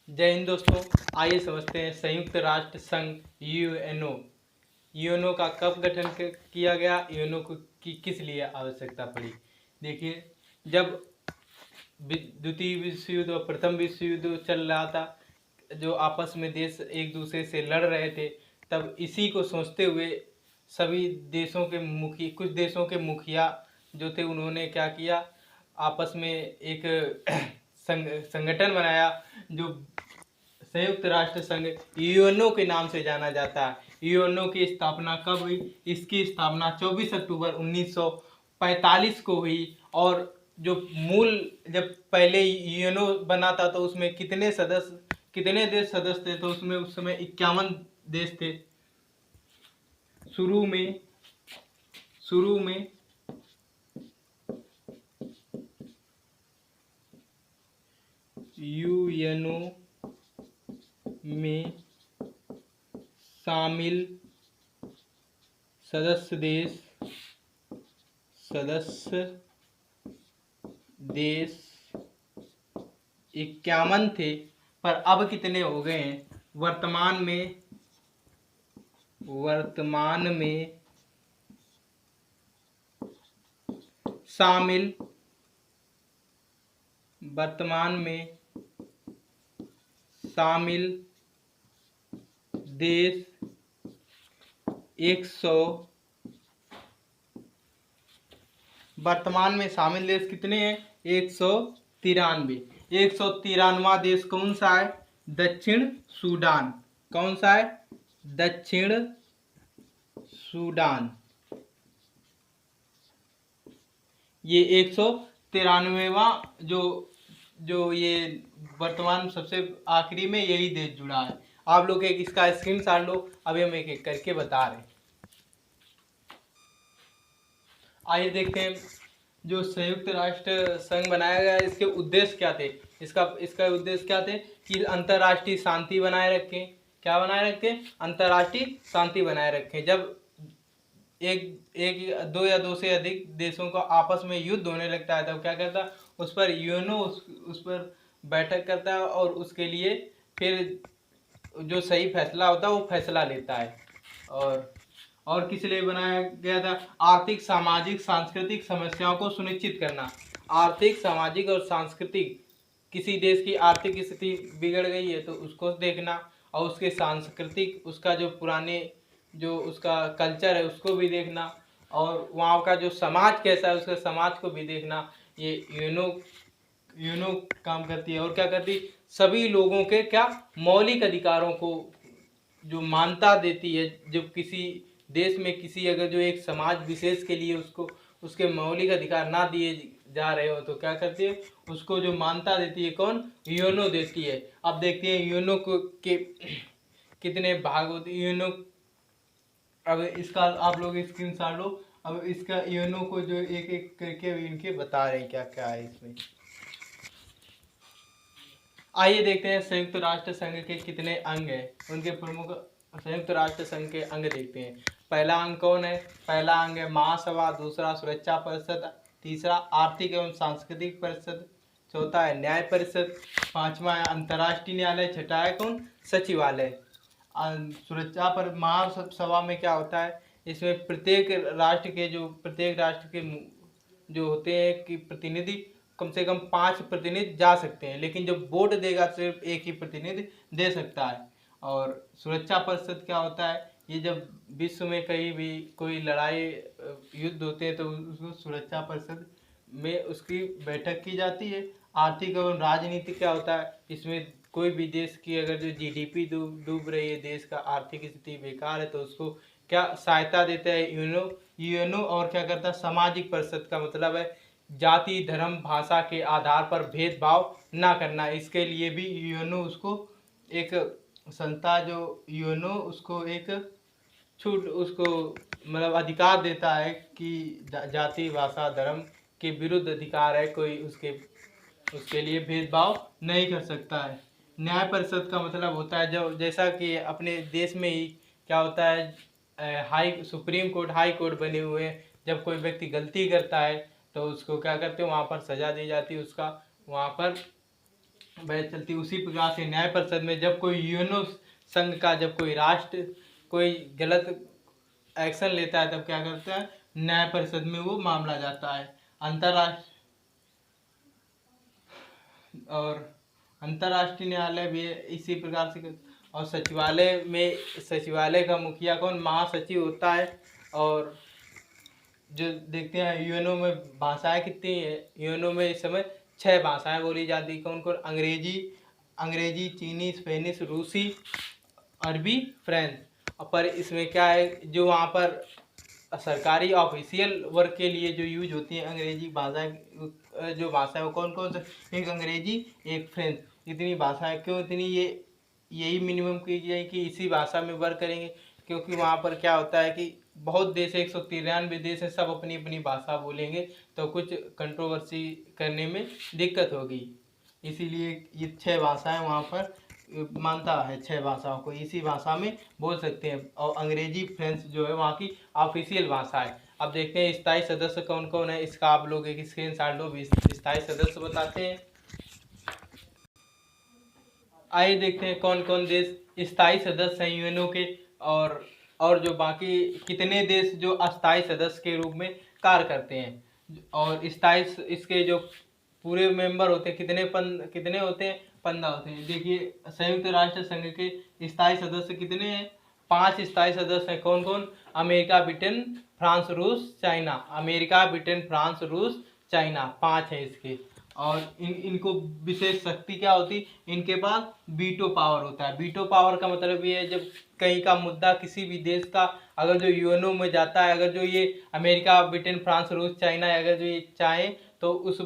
जय हिंद दोस्तों। आइए समझते हैं संयुक्त राष्ट्र संघ यूएनओ। यूएनओ का कब गठन किया गया, यूएनओ को की किस लिए आवश्यकता पड़ी। देखिए, जब द्वितीय विश्व युद्ध और प्रथम विश्व युद्ध चल रहा था, जो आपस में देश एक दूसरे से लड़ रहे थे, तब इसी को सोचते हुए सभी देशों के कुछ देशों के मुखिया जो थे, उन्होंने क्या किया, आपस में एक संगठन बनाया जो संयुक्त राष्ट्र संघ यूएनओ के नाम से जाना जाता है। यूएनओ की स्थापना कब हुई? इसकी स्थापना 24 अक्टूबर 1945 को हुई। और जो जब पहले यूएनओ बना था तो उसमें कितने देश सदस्य थे? तो उसमें उस समय 51 देश थे। शुरू में यूएनओ में शामिल सदस्य देश 51 थे, पर अब कितने हो गए हैं? वर्तमान में शामिल देश 100। वर्तमान में शामिल देश कितने हैं? 193। 193वां देश कौन सा है? दक्षिण सूडान। कौन सा है? दक्षिण सूडान। ये 193वां जो ये वर्तमान सबसे आखिरी में यही देश जुड़ा है। आप लोग एक इसका स्क्रीनशॉट लो, अभी हम एक एक करके बता रहे हैं। आइए देखते हैं, जो संयुक्त राष्ट्र संघ बनाया गया, इसके उद्देश्य क्या थे? इसका उद्देश्य क्या थे? कि अंतर्राष्ट्रीय शांति बनाए रखें। क्या बनाए रखें? अंतर्राष्ट्रीय शांति बनाए रखें। जब दो या दो से अधिक देशों का आपस में युद्ध होने लगता है, तब क्या करता है? उस पर यूएनओ उस पर बैठक करता है और उसके लिए फिर जो सही फैसला होता है वो फैसला लेता है। और किस लिए बनाया गया था? आर्थिक, सामाजिक, सांस्कृतिक समस्याओं को सुनिश्चित करना। आर्थिक, सामाजिक और सांस्कृतिक, किसी देश की आर्थिक स्थिति बिगड़ गई है तो उसको देखना, और उसके सांस्कृतिक, उसका जो पुराने जो उसका कल्चर है उसको भी देखना, और वहाँ का जो समाज कैसा है उसके समाज को भी देखना। ये यूएनओ काम करती है। और क्या करती है? सभी लोगों के क्या मौलिक अधिकारों को जो मान्यता देती है। जब किसी देश में अगर जो एक समाज विशेष के लिए उसको उसके मौलिक अधिकार ना दिए जा रहे हो तो क्या करती है? उसको जो मान्यता देती है कौन? यूएनओ देती है। अब देखते हैं यूएनओ के कितने भाग होते हैं। यूएनओ, अब इसका आप लोग स्क्रीनशॉट लो। अब इसका यूएनओ को जो एक एक करके इनके बता रहे हैं क्या क्या है इसमें। आइए देखते हैं संयुक्त राष्ट्र संघ के कितने अंग हैं, उनके प्रमुख संयुक्त राष्ट्र संघ के अंग देखते हैं। पहला अंग कौन है? पहला अंग है महासभा, दूसरा सुरक्षा परिषद, तीसरा आर्थिक एवं सांस्कृतिक परिषद, चौथा है न्याय परिषद, पांचवा है अंतर्राष्ट्रीय न्यायालय, छठा है कौन? सचिवालय। सुरक्षा पर महासभा में क्या होता है? इसमें प्रत्येक राष्ट्र के जो होते हैं कि प्रतिनिधि, कम से कम 5 प्रतिनिधि जा सकते हैं, लेकिन जो वोट देगा सिर्फ एक ही प्रतिनिधि दे सकता है। और सुरक्षा परिषद क्या होता है? ये जब विश्व में कहीं भी कोई लड़ाई युद्ध होते हैं तो उसको सुरक्षा परिषद में उसकी बैठक की जाती है। आर्थिक एवं राजनीति क्या होता है? इसमें कोई भी देश की अगर जो जीडीपी डूब रही है, देश का आर्थिक स्थिति बेकार है, तो उसको क्या सहायता देता है? यूएनओ। और क्या करता है? सामाजिक परिषद का मतलब है जाति, धर्म, भाषा के आधार पर भेदभाव ना करना। इसके लिए भी यूएनओ उसको एक संस्था, जो यूएनओ उसको एक छूट, उसको मतलब अधिकार देता है कि जाति, भाषा, धर्म के विरुद्ध अधिकार है, कोई उसके लिए भेदभाव नहीं कर सकता है। न्याय परिषद का मतलब होता है जो, जैसा कि अपने देश में ही क्या होता है, सुप्रीम कोर्ट, हाई कोर्ट बने हुए हैं। जब कोई व्यक्ति गलती करता है तो उसको क्या करते हैं? वहाँ पर सजा दी जाती है, उसका वहाँ पर बहस चलती है। उसी प्रकार से न्याय परिषद में जब कोई यूएनओ संघ का जब कोई राष्ट्र कोई गलत एक्शन लेता है तब क्या करता है, न्याय परिषद में वो मामला जाता है। अंतरराष्ट्रीय और अंतर्राष्ट्रीय न्यायालय भी इसी प्रकार से। और सचिवालय में सचिवालय का मुखिया कौन, महासचिव होता है। और जो देखते हैं यूएनओ में भाषाएं कितनी है, यूएनओ में इस समय 6 भाषाएं बोली जाती है। कौन कौन, अंग्रेजी, चीनी, स्पेनिश, रूसी, अरबी, फ्रेंच। पर इसमें क्या है, जो वहाँ पर सरकारी ऑफिशियल वर्क के लिए जो यूज होती है अंग्रेजी भाषा, जो भाषा है वो कौन कौन से, एक अंग्रेजी, एक फ्रेंच। इतनी भाषाएं क्यों, इतनी ये यही मिनिमम की जाए कि इसी भाषा में वर्क करेंगे, क्योंकि वहाँ पर क्या होता है कि बहुत देश है, 193 देश है, सब अपनी अपनी भाषा बोलेंगे तो कुछ कंट्रोवर्सी करने में दिक्कत होगी। इसीलिए ये 6 भाषाएं वहाँ पर मानता है, 6 भाषाओं को इसी भाषा में बोल सकते हैं। और अंग्रेजी, फ्रेंच जो है वहाँ की ऑफिशियल भाषा है। अब देखते हैं स्थायी सदस्य कौन कौन है, इसका आप लोग एक स्क्रीनशॉट लो, भी स्थायी सदस्य बताते हैं। आइए देखते हैं कौन कौन देश स्थायी सदस्य हैं यूएनओ के, और जो बाकी कितने देश जो अस्थायी सदस्य के रूप में कार्य करते हैं। और स्थायी इसके जो पूरे मेंबर होते हैं कितने होते हैं, 15 होते हैं। देखिए संयुक्त राष्ट्र संघ के स्थायी सदस्य कितने हैं, 5 स्थायी सदस्य हैं। कौन कौन, अमेरिका, ब्रिटेन, फ्रांस, रूस, चाइना। अमेरिका, ब्रिटेन, फ्रांस, रूस, चाइना, 5 हैं इसके। और इनको विशेष शक्ति क्या होती, इनके पास वीटो पावर होता है। वीटो पावर का मतलब ये है, जब कहीं का मुद्दा किसी भी देश का अगर जो यूएनओ में जाता है, अगर जो ये अमेरिका, ब्रिटेन, फ्रांस, रूस, चाइना अगर जो ये चाहे तो उस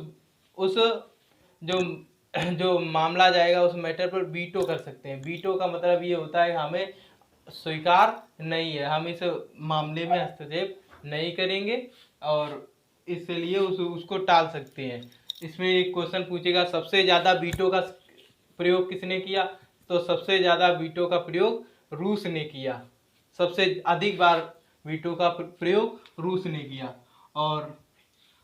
जो जो मामला जाएगा उस मैटर पर वीटो कर सकते हैं। वीटो का मतलब ये होता है हमें स्वीकार नहीं है, हम इस मामले में हस्तक्षेप नहीं करेंगे और इसलिए उसको टाल सकते हैं। इसमें एक क्वेश्चन पूछेगा, सबसे ज़्यादा वीटो का प्रयोग किसने किया, तो सबसे ज़्यादा वीटो का प्रयोग रूस ने किया। सबसे अधिक बार वीटो का प्रयोग रूस ने किया। और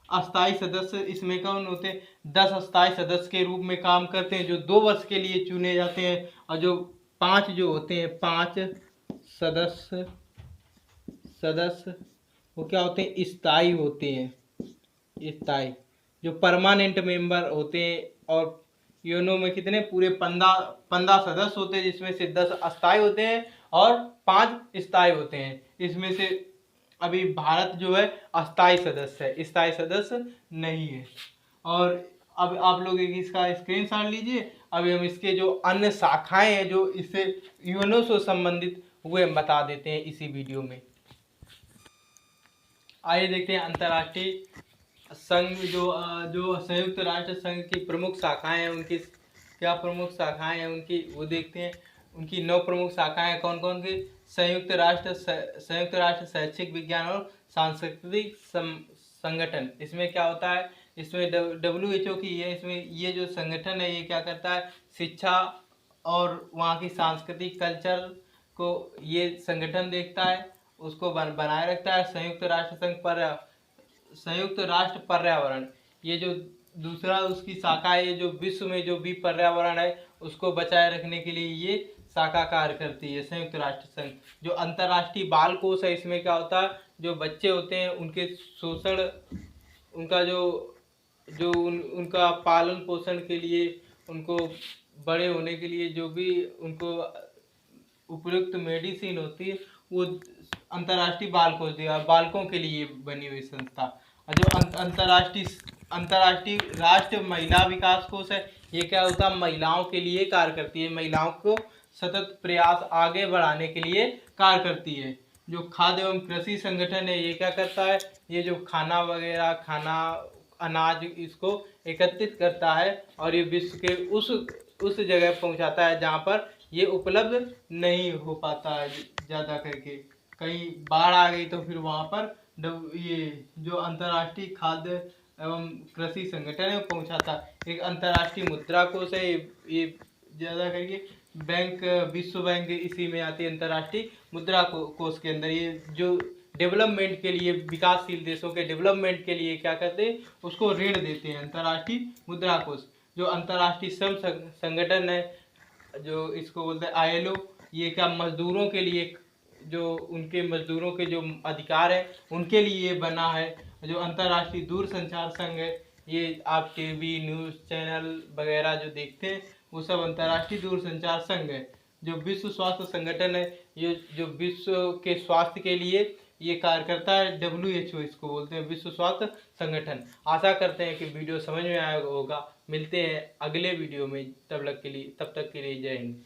अस्थायी सदस्य इसमें कौन होते हैं, 10 अस्थायी सदस्य के रूप में काम करते हैं, जो 2 वर्ष के लिए चुने जाते हैं। और जो 5 जो होते हैं, 5 सदस्य वो क्या होते हैं, स्थायी होते हैं। स्थायी जो परमानेंट मेंबर होते हैं। और यूएनओ में कितने, पूरे 15 सदस्य होते हैं, जिसमें से 10 अस्थायी होते हैं और 5 स्थायी होते हैं। इसमें से अभी भारत जो है अस्थायी सदस्य है, स्थायी सदस्य नहीं है। और अब आप लोग एक इसका स्क्रीनशॉट लीजिए। अभी हम इसके जो अन्य शाखाएं हैं जो इससे यूएनओ से संबंधित हुए हम बता देते हैं इसी वीडियो में। आइए देखते हैं अंतर्राष्ट्रीय संघ जो संयुक्त राष्ट्र संघ की प्रमुख शाखाएं हैं, उनकी क्या प्रमुख शाखाएं हैं उनकी वो देखते हैं। उनकी 9 प्रमुख शाखाएं कौन कौन की, संयुक्त राष्ट्र शैक्षिक विज्ञान और सांस्कृतिक संगठन। इसमें क्या होता है, इसमें WHO की है। इसमें ये जो संगठन है ये क्या करता है, शिक्षा और वहाँ की सांस्कृतिक कल्चर को ये संगठन देखता है, उसको बनाए रखता है। संयुक्त राष्ट्र पर्यावरण, ये जो दूसरा उसकी शाखा है, ये जो विश्व में जो भी पर्यावरण है उसको बचाए रखने के लिए ये शाखा कार्य करती है संयुक्त राष्ट्र संघ। जो अंतर्राष्ट्रीय बाल कोष है, इसमें क्या होता है, जो बच्चे होते हैं उनके शोषण, उनका उनका पालन पोषण के लिए, उनको बड़े होने के लिए जो भी उनको उपयुक्त मेडिसिन होती है वो अंतर्राष्ट्रीय बाल कोष दिया, बालकों के लिए बनी हुई संस्था। और जो अंतर्राष्ट्रीय राष्ट्र महिला विकास कोष है, ये क्या होता है, महिलाओं के लिए कार्य करती है, महिलाओं को सतत प्रयास आगे बढ़ाने के लिए कार्य करती है। जो खाद्य एवं कृषि संगठन है, ये क्या करता है, ये जो खाना वगैरह, अनाज इसको एकत्रित करता है और ये विश्व के उस जगह पहुंचाता है जहां पर ये उपलब्ध नहीं हो पाता है। ज़्यादा करके कहीं बाढ़ आ गई तो फिर वहाँ पर ये जो अंतर्राष्ट्रीय खाद्य एवं कृषि संगठन है वो पहुँचाता है। एक अंतर्राष्ट्रीय मुद्रा कोष है, ये ज़्यादा करके बैंक, विश्व बैंक इसी में आती है। अंतर्राष्ट्रीय मुद्रा कोष के अंदर ये जो डेवलपमेंट के लिए, विकासशील देशों के डेवलपमेंट के लिए क्या करते हैं, उसको ऋण देते हैं, अंतर्राष्ट्रीय मुद्रा कोष। जो अंतर्राष्ट्रीय श्रम संगठन है, जो इसको बोलते हैं ILO, ये क्या मजदूरों के लिए, जो उनके मजदूरों के जो अधिकार है उनके लिए ये बना है। जो अंतर्राष्ट्रीय दूरसंचार संघ है, ये आप टीवी न्यूज़ चैनल वगैरह जो देखते हैं वो सब अंतर्राष्ट्रीय दूरसंचार संघ है। जो विश्व स्वास्थ्य संगठन है, ये जो विश्व के स्वास्थ्य के लिए ये कार्य करता है, WHO इसको बोलते हैं, विश्व स्वास्थ्य संगठन। आशा करते हैं कि वीडियो समझ में आया होगा। मिलते हैं अगले वीडियो में, तब तक के लिए जय हिंद।